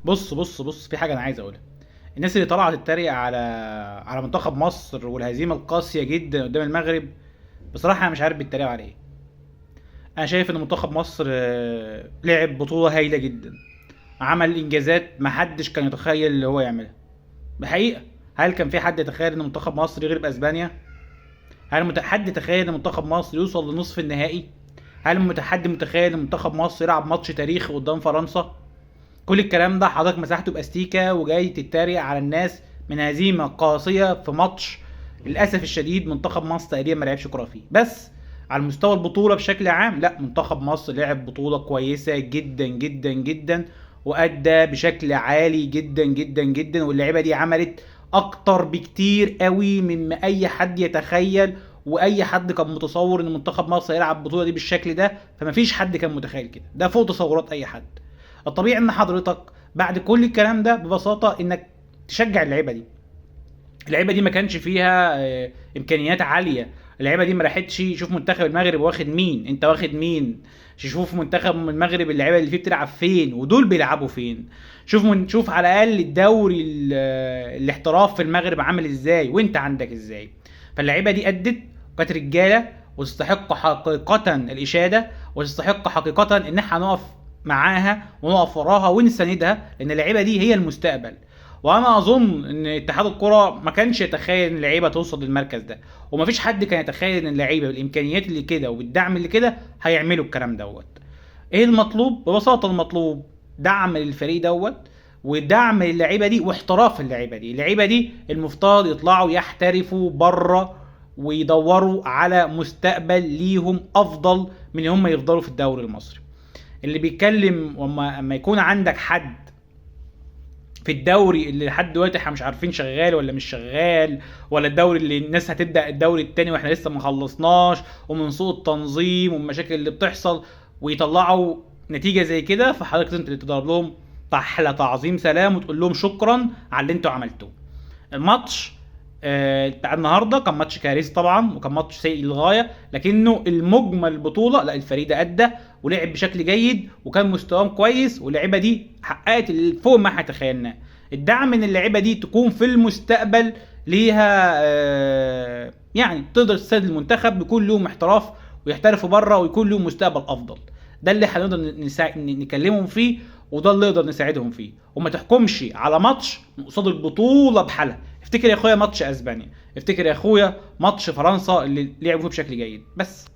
بص في حاجه انا عايز اقولها. الناس اللي طلعت تتريق على منتخب مصر والهزيمه القاسيه جدا قدام المغرب، بصراحه انا مش عارف بيتريقوا على ايه. انا شايف ان منتخب مصر لعب بطوله هايله جدا، عمل انجازات محدش كان يتخيل اللي هو يعملها بحقيقه. هل كان في حد يتخيل ان منتخب مصر يغلب اسبانيا؟ هل حد يتخيل ان منتخب مصر يوصل لنصف النهائي؟ هل حد متخيل ان منتخب مصر يلعب ماتش تاريخي قدام فرنسا؟ كل الكلام ده حضرتك مسحته باستيكا وجاي تتريق على الناس من هزيمه قاسيه في ماتش للاسف الشديد منتخب مصر تقريبا ما لعبش كوره فيه. بس على مستوى البطوله بشكل عام، لا، منتخب مصر لعب بطوله كويسه جدا جدا جدا، وادى بشكل عالي جدا جدا جدا، واللعيبه دي عملت اكتر بكتير قوي مما اي حد يتخيل. واي حد كان متصور ان منتخب مصر هيلعب البطوله دي بالشكل ده، فمفيش حد كان متخيل كده. ده فوق تصورات اي حد. الطبيعي ان حضرتك بعد كل الكلام ده ببساطه انك تشجع اللعيبه دي. اللعيبه دي ما كانش فيها امكانيات عاليه. اللعيبه دي ما راحتش شوف منتخب المغرب واخد مين، انت واخد مين. شوف منتخب المغرب اللعيبه اللي فيه بتلعب فين ودول بيلعبوا فين. شوف على الاقل الدوري الاحتراف في المغرب عامل ازاي وانت عندك ازاي. فاللعيبه دي ادت وكانت رجاله، وتستحق حقيقه الاشاده، وتستحق حقيقه ان احنا نقف معاها ونقف وراها ونساندها، لان اللعيبه دي هي المستقبل. وانا اظن ان اتحاد الكره ما كانش يتخيل ان اللعيبه توصل للمركز ده، ومفيش حد كان يتخيل ان اللعيبه بالامكانيات اللي كده وبالدعم اللي كده هيعملوا الكلام دوت. ايه المطلوب؟ ببساطه المطلوب دعم للفريق دوت، ودعم للعيبه دي، واحتراف اللعيبه دي. اللعيبه دي المفترض يطلعوا يحترفوا بره، ويدوروا على مستقبل ليهم افضل من ان هم يفضلوا في الدوري المصري. اللي بيتكلم اما يكون عندك حد في الدوري اللي لحد دلوقتي احنا مش عارفين شغال ولا مش شغال، ولا الدوري اللي الناس هتبدا الدوري التاني واحنا لسه ما خلصناش، ومن سوء التنظيم والمشاكل اللي بتحصل، ويطلعوا نتيجه زي كده، فحضرتك انت اللي تضرب لهم احلى تعظيم سلام وتقول لهم شكرا على اللي انتوا عملتوه. الماتش بتاع النهارده كان ماتش كارثي طبعا، وكان ماتش سيء للغايه، لكنه المجمل البطوله لا، الفريق ده ادى ولعب بشكل جيد وكان مستواهم كويس، واللعيبه دي حققت فوق ما احنا تخيلناه. الدعم من اللعيبه دي تكون في المستقبل ليها يعني تقدر تساعد المنتخب بيكون لهم احتراف ويحترفوا بره ويكون لهم مستقبل افضل. ده اللي هنقدر نكلمهم فيه، وده اللي نقدر نساعدهم فيه. وما تحكمش على ماتش قصاد البطوله بحالها. افتكر يا اخويا ماتش اسبانيا، افتكر يا اخويا ماتش فرنسا اللي لعبوا فيه بشكل جيد. بس